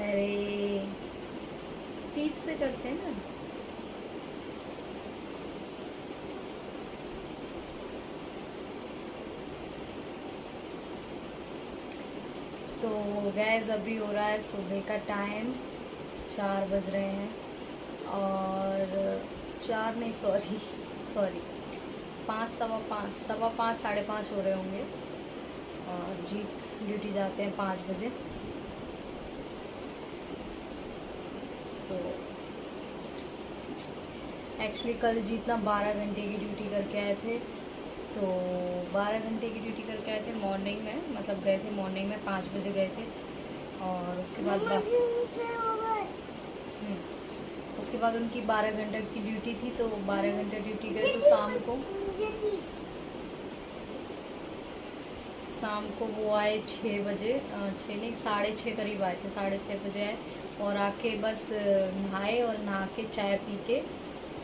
अरे तीज से करते हैं ना। तो गैस अभी हो रहा है सुबह का टाइम, 4 बज रहे हैं। और 4 नहीं, सॉरी सॉरी 5, सवा पाँच 5:30 हो रहे होंगे। और जीत ड्यूटी जाते हैं 5 बजे। तो एक्चुअली कल जीतना 12 घंटे की ड्यूटी करके आए थे। तो 12 घंटे की ड्यूटी करके आए थे मॉर्निंग में, मतलब गए थे मॉर्निंग में 5 बजे गए थे। और उसके बाद उनकी 12 घंटे की ड्यूटी थी, तो 12 घंटे ड्यूटी गए तो शाम को वो आए 6 बजे, 6 नहीं 6:30 करीब आए थे, 6:30 बजे आए। और आके बस नहाए और नहा के चाय पी के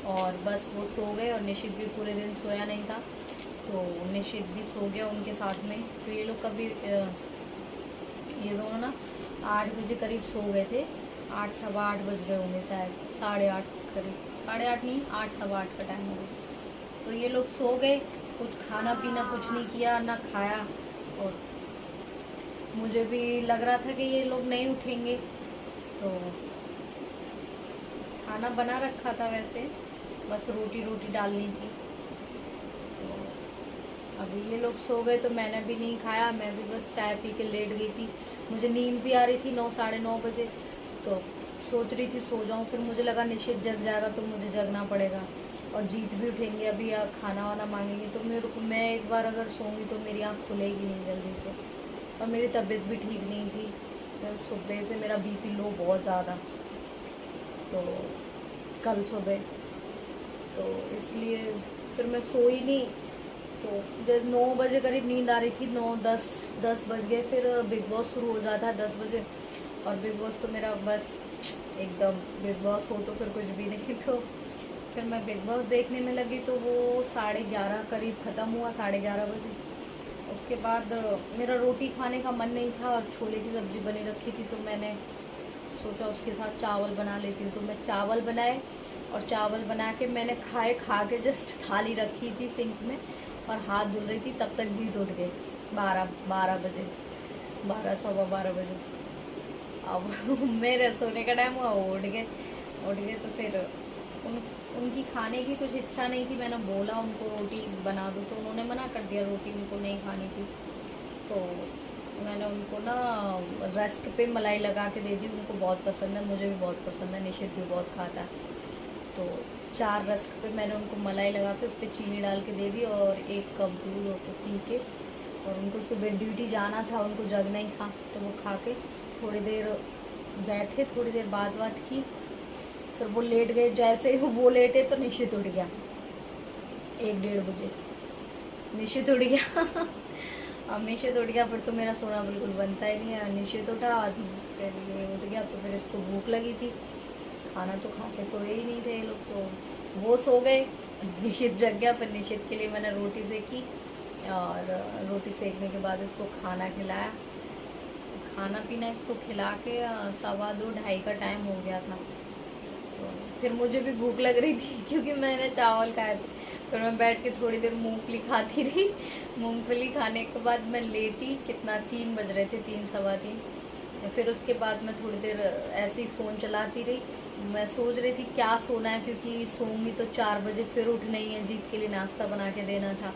और बस वो सो गए। और निशित भी पूरे दिन सोया नहीं था, तो निशित भी सो गया उनके साथ में। तो ये लोग कभी ये दोनों ना 8 बजे करीब सो गए थे। 8 सवा 8 बज रहे होंगे शायद, 8:30 करीब, 8:30 नहीं 8 सवा 8 का टाइम हो गया। तो ये लोग सो गए, कुछ खाना पीना कुछ नहीं किया ना खाया। और मुझे भी लग रहा था कि ये लोग नहीं उठेंगे, तो खाना बना रखा था वैसे, बस रोटी डालनी थी। तो अभी ये लोग सो गए तो मैंने भी नहीं खाया, मैं भी बस चाय पी के लेट गई थी। मुझे नींद भी आ रही थी 9 साढ़े 9 बजे, तो सोच रही थी सो जाऊं। फिर मुझे लगा निश्चित जग जाएगा तो मुझे जगना पड़ेगा, और जीत भी उठेंगे अभी खाना वाना मांगेंगे, तो मेरे को, मैं एक बार अगर सोऊंगी तो मेरी आँख खुलेगी नहीं जल्दी से। और मेरी तबीयत भी ठीक नहीं थी, सुबह से मेरा बीपी लो बहुत ज़्यादा, तो कल सुबह, तो इसलिए फिर मैं सोई नहीं। तो जब 9 बजे करीब नींद आ रही थी, 9 10 बज गए। फिर बिग बॉस शुरू हो जाता है 10 बजे, और बिग बॉस तो मेरा बस एकदम, बिग बॉस हो तो फिर कुछ भी नहीं। तो फिर मैं बिग बॉस देखने में लगी, तो वो 11:30 करीब ख़त्म हुआ, 11:30 बजे। उसके बाद मेरा रोटी खाने का मन नहीं था, और छोले की सब्ज़ी बनी रखी थी, तो मैंने सोचा उसके साथ चावल बना लेती हूँ। तो मैं चावल बनाए, और चावल बना के मैंने खा के जस्ट थाली रखी थी सिंक में और हाथ धुल रही थी, तब तक जीत उठ गए 12 बजे, 12 सवा 12 बजे। अब मेरे सोने का टाइम हुआ, वो उठ गए। तो फिर उनकी खाने की कुछ इच्छा नहीं थी। मैंने बोला उनको रोटी बना दो, तो उन्होंने मना कर दिया, रोटी उनको नहीं खानी थी। तो मैंने उनको ना रस्क पे मलाई लगा के दे दी, उनको बहुत पसंद है, मुझे भी बहुत पसंद है, निशित भी बहुत खाता है। तो 4 रस्क पे मैंने उनको मलाई लगा के उस पर चीनी डाल के दे दी, और 1 कप दूध को पी के। और उनको सुबह ड्यूटी जाना था, उनको जगना ही था, तो वो खा के थोड़ी देर बैठे, थोड़ी देर बात की, फिर वो लेट गए। जैसे ही वो लेटे तो निशित उठ गया 1 डेढ़ बजे, निशित उठ गया। अब निशित उठ गया फिर तो मेरा सोना बिल्कुल बनता ही नहीं है। निशित उठा, फिर ये उठ गया, तो फिर इसको भूख लगी थी, खाना तो खा के सोए ही नहीं थे ये लोग, तो वो सो गए। निशित जग गया, फिर निशित के लिए मैंने रोटी सेकी, और रोटी सेकने के बाद इसको खाना खिलाया। खाना पीना इसको खिला के 2:15 का टाइम हो गया था। तो फिर मुझे भी भूख लग रही थी क्योंकि मैंने चावल खाए थे। फिर मैं बैठ के थोड़ी देर मूंगफली खाती रही। मूंगफली खाने के बाद मैं लेटी, कितना 3 बज रहे थे, 3 सवा 3। फिर उसके बाद मैं थोड़ी देर ऐसे ही फ़ोन चलाती रही। मैं सोच रही थी क्या सोना है, क्योंकि सोऊंगी तो 4 बजे फिर उठना ही है, जीत के लिए नाश्ता बना के देना था।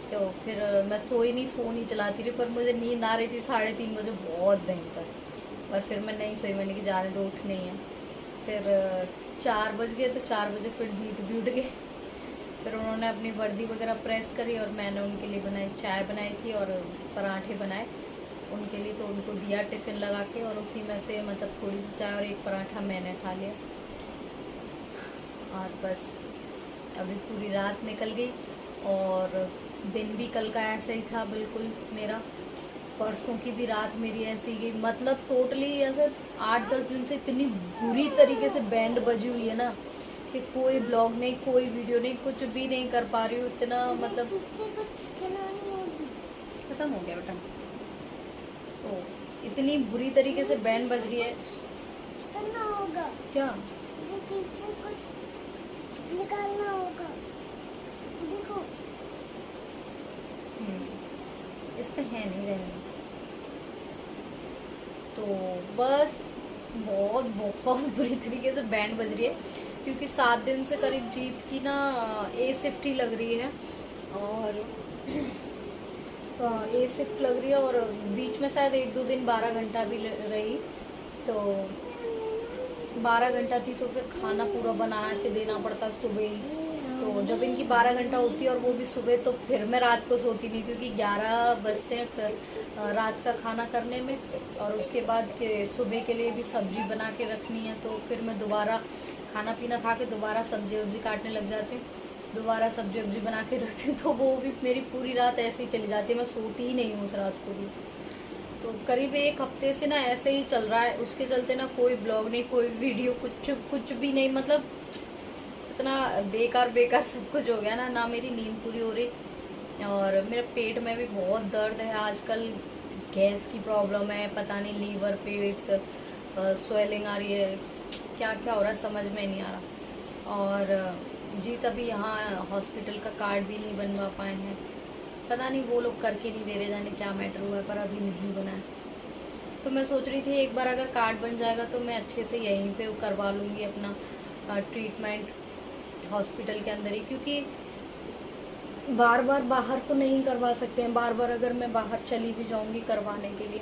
तो फिर मैं सोई नहीं, फ़ोन ही चलाती रही, पर मुझे नींद आ रही थी 3:30 बजे, बहुत भयंकर। पर फिर मैं नहीं सोई, मैंने कि जाने दो, उठ नहीं है। फिर 4 बज गए, तो 4 बजे फिर जीत भी उठ गए। फिर उन्होंने अपनी वर्दी वगैरह प्रेस करी, और मैंने उनके लिए बनाई, चाय बनाई थी और पराठे बनाए उनके लिए। तो उनको दिया टिफ़िन लगा के, और उसी में से मतलब थोड़ी सी चाय और 1 पराठा मैंने खा लिया। और बस अभी पूरी रात निकल गई, और दिन भी कल का ऐसा ही था बिल्कुल मेरा। परसों की भी रात मेरी ऐसी ही गई, मतलब टोटली ऐसे 8-10 दिन से इतनी बुरी तरीके से बैंड बजी हुई है ना, कि कोई ब्लॉग नहीं, कोई वीडियो नहीं, कुछ भी नहीं कर पा रही हूँ। इतना मतलब खत्म हो गया बेटा। तो इतनी बुरी तरीके से बैंड बज रही है। करना होगा क्या? ये पीछे कुछ निकालना होगा, देखो। इस पे है नहीं रहने। तो बस बहुत बहुत बुरी तरीके से बैंड बज रही है, क्योंकि 7 दिन से करीब जीत की ना ए शिफ्ट ही लग रही है, और ए शिफ्ट लग रही है, और बीच में शायद 1-2 दिन 12 घंटा भी रही। तो 12 घंटा थी तो फिर खाना पूरा बना के देना पड़ता सुबह ही। तो जब इनकी 12 घंटा होती है और वो भी सुबह, तो फिर मैं रात को सोती नहीं, क्योंकि 11 बजते हैं रात का खाना करने में, और उसके बाद के सुबह के लिए भी सब्जी बना के रखनी है। तो फिर मैं दोबारा खाना पीना खा के दोबारा सब्जी वब्जी काटने लग जाती हूँ, दोबारा सब्जी वब्जी बना के रखती हूँ। तो वो भी मेरी पूरी रात ऐसे ही चली जाती है, मैं सोती ही नहीं हूँ उस रात को भी। तो करीब 1 हफ्ते से ना ऐसे ही चल रहा है। उसके चलते ना कोई ब्लॉग नहीं, कोई वीडियो, कुछ भी नहीं, मतलब इतना बेकार बेकार सब कुछ हो गया ना मेरी नींद पूरी हो रही, और मेरे पेट में भी बहुत दर्द है आजकल। गैस की प्रॉब्लम है, पता नहीं लीवर, पेट, स्वेलिंग आ रही है, क्या क्या हो रहा है समझ में नहीं आ रहा। और जीत अभी यहाँ हॉस्पिटल का कार्ड भी नहीं बनवा पाए हैं, पता नहीं वो लोग करके नहीं दे रहे, जाने क्या मैटर हुआ है, पर अभी नहीं बना है। तो मैं सोच रही थी एक बार अगर कार्ड बन जाएगा तो मैं अच्छे से यहीं पे करवा लूँगी अपना ट्रीटमेंट हॉस्पिटल के अंदर ही, क्योंकि बार बार बाहर तो नहीं करवा सकते हैं। बार बार अगर मैं बाहर चली भी जाऊंगी करवाने के लिए,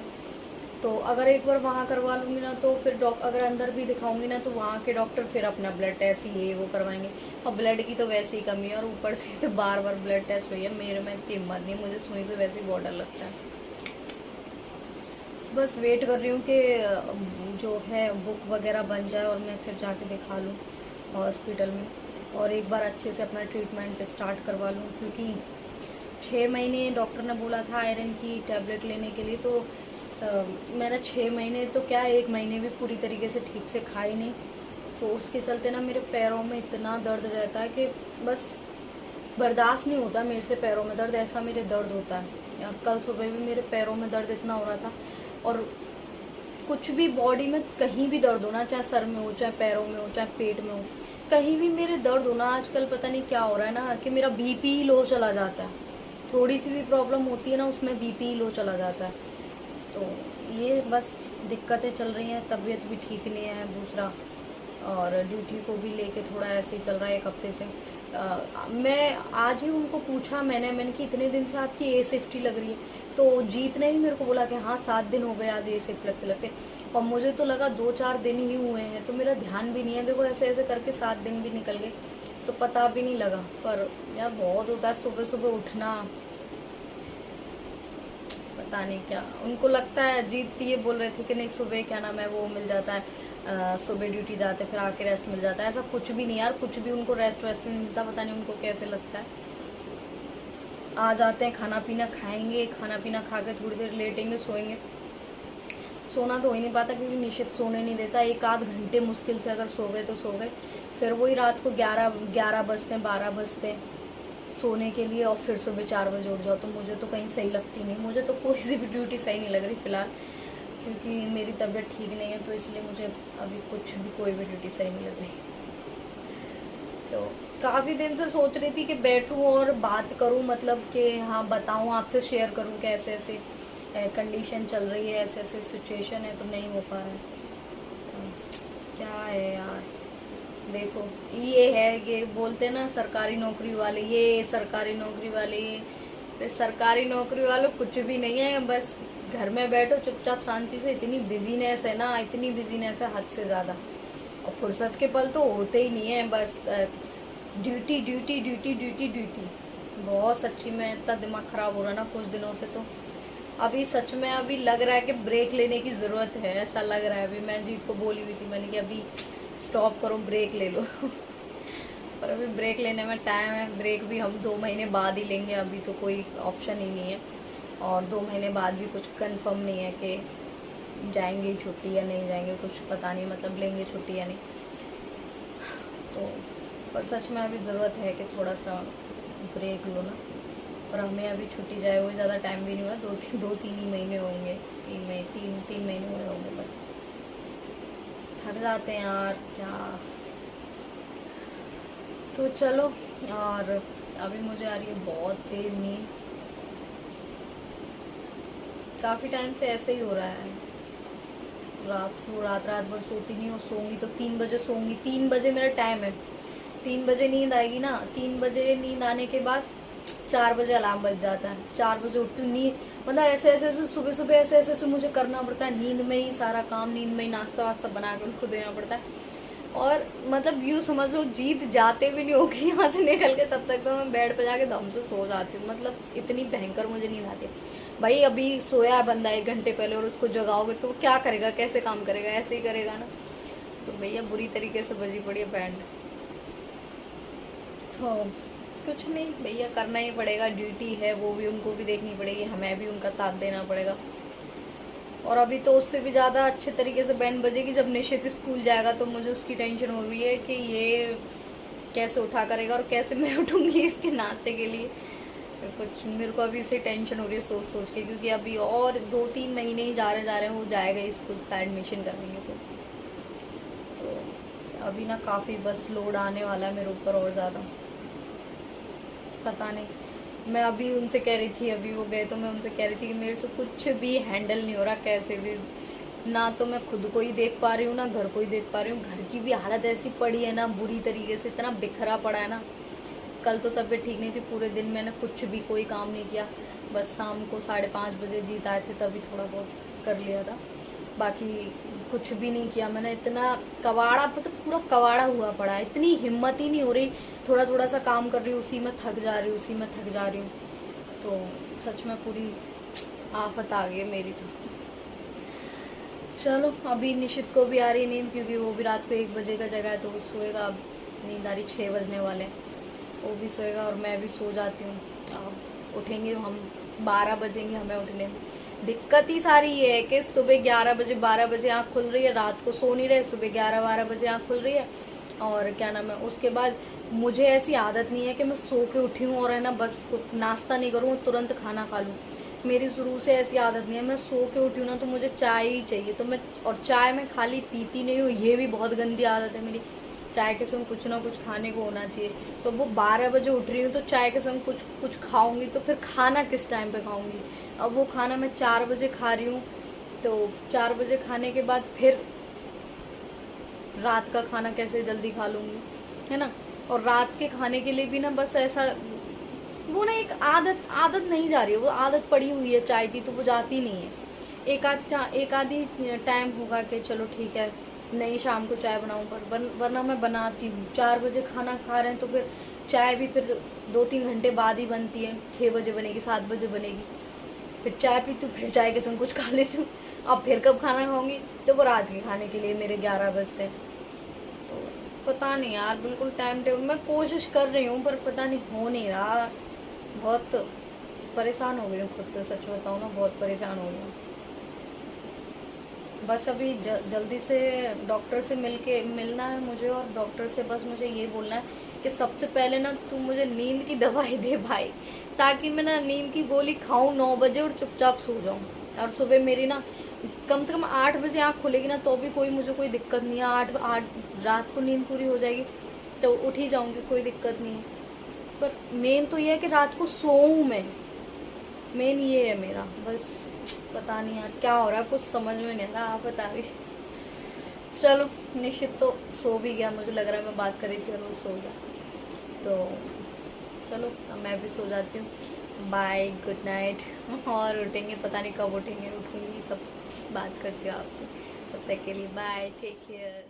तो अगर एक बार वहाँ करवा लूँगी ना, तो फिर अगर अंदर भी दिखाऊंगी ना, तो वहाँ के डॉक्टर फिर अपना ब्लड टेस्ट ये वो करवाएंगे, और ब्लड की तो वैसे ही कमी है, और ऊपर से तो बार बार ब्लड टेस्ट हुई है। मेरे में इतनी हिम्मत नहीं, मुझे सुई से वैसे ही बहुत डर लगता है। बस वेट कर रही हूँ कि जो है बुक वगैरह बन जाए और मैं फिर जाके दिखा लूँ हॉस्पिटल में, और एक बार अच्छे से अपना ट्रीटमेंट स्टार्ट करवा लूँ, क्योंकि 6 महीने डॉक्टर ने बोला था आयरन की टैबलेट लेने के लिए। तो मैंने 6 महीने तो क्या 1 महीने भी पूरी तरीके से ठीक से खाई नहीं। तो उसके चलते ना मेरे पैरों में इतना दर्द रहता है कि बस बर्दाश्त नहीं होता मेरे से पैरों में दर्द, ऐसा मेरे दर्द होता है। कल सुबह भी मेरे पैरों में दर्द इतना हो रहा था, और कुछ भी बॉडी में कहीं भी दर्द होना, चाहे सर में हो, चाहे पैरों में हो, चाहे पेट में हो, कहीं भी मेरे दर्द होना, आजकल पता नहीं क्या हो रहा है ना, कि मेरा बीपी ही लो चला जाता है। थोड़ी सी भी प्रॉब्लम होती है ना, उसमें बीपी ही लो चला जाता है। तो ये बस दिक्कतें चल रही हैं, तबीयत भी ठीक नहीं है दूसरा, और ड्यूटी को भी लेके थोड़ा ऐसे ही चल रहा है 1 हफ्ते से। मैं आज ही उनको पूछा, मैंने कि इतने दिन से आपकी ए शिफ्ट ही लग रही है, तो जीत ने ही मेरे को बोला कि हाँ 7 दिन हो गए आज ए शिफ्ट लगते लगते, और मुझे तो लगा 2-4 दिन ही हुए हैं, तो मेरा ध्यान भी नहीं है। देखो ऐसे ऐसे करके 7 दिन भी निकल गए, तो पता भी नहीं लगा। पर यार बहुत होता है सुबह सुबह उठना, पता नहीं क्या उनको लगता है। जीत ये बोल रहे थे कि नहीं सुबह क्या नाम है वो मिल जाता है, सुबह ड्यूटी जाते फिर आके रेस्ट मिल जाता है। ऐसा कुछ भी नहीं यार, कुछ भी उनको रेस्ट वेस्ट नहीं मिलता, पता नहीं उनको कैसे लगता है। आ जाते हैं, खाना पीना खाएंगे, खाना पीना खा के थोड़ी देर लेटेंगे, सोएंगे। सोना तो हो ही नहीं पाता, क्योंकि निश्चित सोने नहीं देता। 1-8 घंटे मुश्किल से अगर सो गए तो सो गए, फिर वही रात को 11 बजते हैं, 12 बजते हैं सोने के लिए, और फिर सुबह 4 बजे उठ जाओ। तो मुझे तो कहीं सही लगती नहीं, मुझे तो कोई सी भी ड्यूटी सही नहीं लग रही फ़िलहाल, क्योंकि मेरी तबीयत ठीक नहीं है, तो इसलिए मुझे अभी कुछ भी कोई भी ड्यूटी सही नहीं लग रही। तो काफ़ी दिन से सोच रही थी कि बैठूं और बात करूं, मतलब कि हाँ बताऊं, आपसे शेयर करूं कि ऐसे ऐसे कंडीशन चल रही है, ऐसे ऐसे सिचुएशन है, तो नहीं हो पा रहा है। तो क्या है यार, देखो ये है, ये बोलते हैं ना सरकारी नौकरी वाले, ये सरकारी नौकरी वाले, ये सरकारी नौकरी वालों कुछ भी नहीं है, बस घर में बैठो चुपचाप शांति से। इतनी बिजीनेस है ना, इतनी बिजीनेस है हद से ज़्यादा, और फुर्सत के पल तो होते ही नहीं है, बस duty duty duty duty duty. बहुत सच्ची में इतना दिमाग ख़राब हो रहा है ना कुछ दिनों से, तो अभी सच में अभी लग रहा है कि ब्रेक लेने की ज़रूरत है, ऐसा लग रहा है। अभी मैं जीत को बोली हुई थी मैंने कि अभी स्टॉप करो, ब्रेक ले लो पर अभी ब्रेक लेने में टाइम है, ब्रेक भी हम 2 महीने बाद ही लेंगे, अभी तो कोई ऑप्शन ही नहीं है, और 2 महीने बाद भी कुछ कंफर्म नहीं है कि जाएंगे छुट्टी या नहीं जाएंगे, कुछ पता नहीं, मतलब लेंगे छुट्टी या नहीं। तो पर सच में अभी ज़रूरत है कि थोड़ा सा ब्रेक लो ना, और हमें अभी छुट्टी जाए हुए ज़्यादा टाइम भी नहीं हुआ, दो तीन ही महीने होंगे, तीन महीने हुए होंगे बस। थक जाते हैं यार क्या। तो चलो, और अभी मुझे आ रही है बहुत तेज नींद। काफ़ी टाइम से ऐसे ही हो रहा है, रात भर सोती नहीं हूँ। सोऊंगी तो 3 बजे सोऊंगी, 3 बजे मेरा टाइम है, 3 बजे नींद आएगी ना, 3 बजे नींद आने के बाद 4 बजे अलार्म बज जाता है, 4 बजे उठती हूँ। नींद मतलब ऐसे सुबह सुबह ऐसे मुझे करना पड़ता है, नींद में ही सारा काम, नींद में ही नाश्ता वास्ता बना के उनको देना पड़ता है। और मतलब यूँ समझ लो जीत जाते भी नहीं होगी यहाँ से निकल के, तब तक तो मैं बेड पे जाके दम से सो जाती हूँ। मतलब इतनी भयंकर मुझे नींद आती है। भाई अभी सोया है बंदा 1 घंटे पहले और उसको जगाओगे तो वो क्या करेगा, कैसे काम करेगा, ऐसे ही करेगा ना। तो भैया बुरी तरीके से बजी पड़ी है बैंड। तो कुछ नहीं भैया, करना ही पड़ेगा, ड्यूटी है, वो भी उनको भी देखनी पड़ेगी, हमें भी उनका साथ देना पड़ेगा। और अभी तो उससे भी ज़्यादा अच्छे तरीके से बैंड बजेगी जब निशित स्कूल जाएगा, तो मुझे उसकी टेंशन हो रही है कि ये कैसे उठा करेगा और कैसे मैं उठूँगी इसके नाश्ते के लिए। तो कुछ मेरे को अभी से टेंशन हो रही है सोच सोच के, क्योंकि अभी और 2-3 महीने ही जा रहे हैं, वो जाएगा स्कूल का एडमिशन करेंगे। तो अभी ना काफ़ी बस लोड आने वाला है मेरे ऊपर और ज़्यादा, पता नहीं। मैं अभी उनसे कह रही थी, अभी वो गए तो मैं उनसे कह रही थी कि मेरे से कुछ भी हैंडल नहीं हो रहा, कैसे भी ना तो मैं खुद को ही देख पा रही हूँ ना घर को ही देख पा रही हूँ। घर की भी हालत ऐसी पड़ी है ना बुरी तरीके से, इतना बिखरा पड़ा है ना। कल तो तबीयत ठीक नहीं थी, पूरे दिन मैंने कुछ भी कोई काम नहीं किया, बस शाम को 5:30 बजे जीत आए थे तभी थोड़ा बहुत कर लिया था, बाकी कुछ भी नहीं किया मैंने। इतना कवाड़ा, मतलब पूरा कवाड़ा हुआ पड़ा है, इतनी हिम्मत ही नहीं हो रही। थोड़ा थोड़ा सा काम कर रही हूँ, उसी में थक जा रही हूँ, तो सच में पूरी आफत आ गई है मेरी तो। चलो, अभी निशित को भी आ रही नींद, क्योंकि वो भी रात को 1 बजे का जगह है, तो वो सोएगा। अब नींद आ रही, 6 बजने वाले, वो भी सोएगा और मैं भी सो जाती हूँ। अब उठेंगे हम, 12 बजेंगे हमें उठने में। दिक्कत ही सारी ये है कि सुबह 11 बजे 12 बजे आँख खुल रही है, रात को सो नहीं रहे, सुबह 11-12 बजे आँख खुल रही है। और क्या नाम है, उसके बाद मुझे ऐसी आदत नहीं है कि मैं सो के उठी हूँ और है ना बस नाश्ता नहीं करूँ तुरंत खाना खा लूँ। मेरी शुरू से ऐसी आदत नहीं है, मैं सो के उठी हूँ ना तो मुझे चाय ही चाहिए। तो मैं, और चाय मैं खाली पीती नहीं हूँ, ये भी बहुत गंदी आदत है मेरी। चाय के संग कुछ ना कुछ खाने को होना चाहिए। तो वो 12 बजे उठ रही हूँ तो चाय के संग कुछ खाऊंगी, तो फिर खाना किस टाइम पे खाऊंगी। अब वो खाना मैं 4 बजे खा रही हूँ, तो 4 बजे खाने के बाद फिर रात का खाना कैसे जल्दी खा लूँगी, है ना। और रात के खाने के लिए भी ना बस ऐसा, वो ना एक आदत नहीं जा रही है, वो आदत पड़ी हुई है चाय की, तो वो जाती नहीं है। एक आधी टाइम होगा कि चलो ठीक है नहीं शाम को चाय बनाऊँ, पर वरना मैं बनाती हूँ। 4 बजे खाना खा रहे हैं तो फिर चाय भी फिर 2-3 घंटे बाद ही बनती है, 6 बजे बनेगी, 7 बजे बनेगी। फिर चाय पीती हूँ, फिर चाय के संग कुछ खा लेती हूँ। अब फिर कब खाना खाऊंगी, तो वो रात के खाने के लिए मेरे 11 बजते हैं। तो पता नहीं यार, बिल्कुल टाइम टेबल मैं कोशिश कर रही हूँ पर पता नहीं हो नहीं रहा। बहुत परेशान हो गई हूँ खुद से, सच बताऊँ ना, बहुत परेशान हो गई हूँ। बस अभी जल्दी से डॉक्टर से मिलना है मुझे, और डॉक्टर से बस मुझे ये बोलना है कि सबसे पहले ना तू मुझे नींद की दवाई दे भाई, ताकि मैं ना नींद की गोली खाऊं 9 बजे और चुपचाप सो जाऊं। और सुबह मेरी ना कम से कम 8 बजे आँख खुलेगी ना, तो भी मुझे कोई दिक्कत नहीं है। 8 रात को नींद पूरी हो जाएगी तो उठ ही जाऊंगी, कोई दिक्कत नहीं है। पर मेन तो ये है कि रात को सोऊं मैं, मेन ये है मेरा। बस पता नहीं यार क्या हो रहा है, कुछ समझ में नहीं आ रहा, आप बता रही। चलो, निश्चित तो सो भी गया, मुझे लग रहा है मैं बात कर रही थी और वो सो गया। तो चलो अब मैं भी सो जाती हूँ। Bye, good night. और उठेंगे, पता नहीं कब उठेंगे, उठूँगी तब बात करती हूँ आपसे। तब तक के लिए बाय, टेक केयर।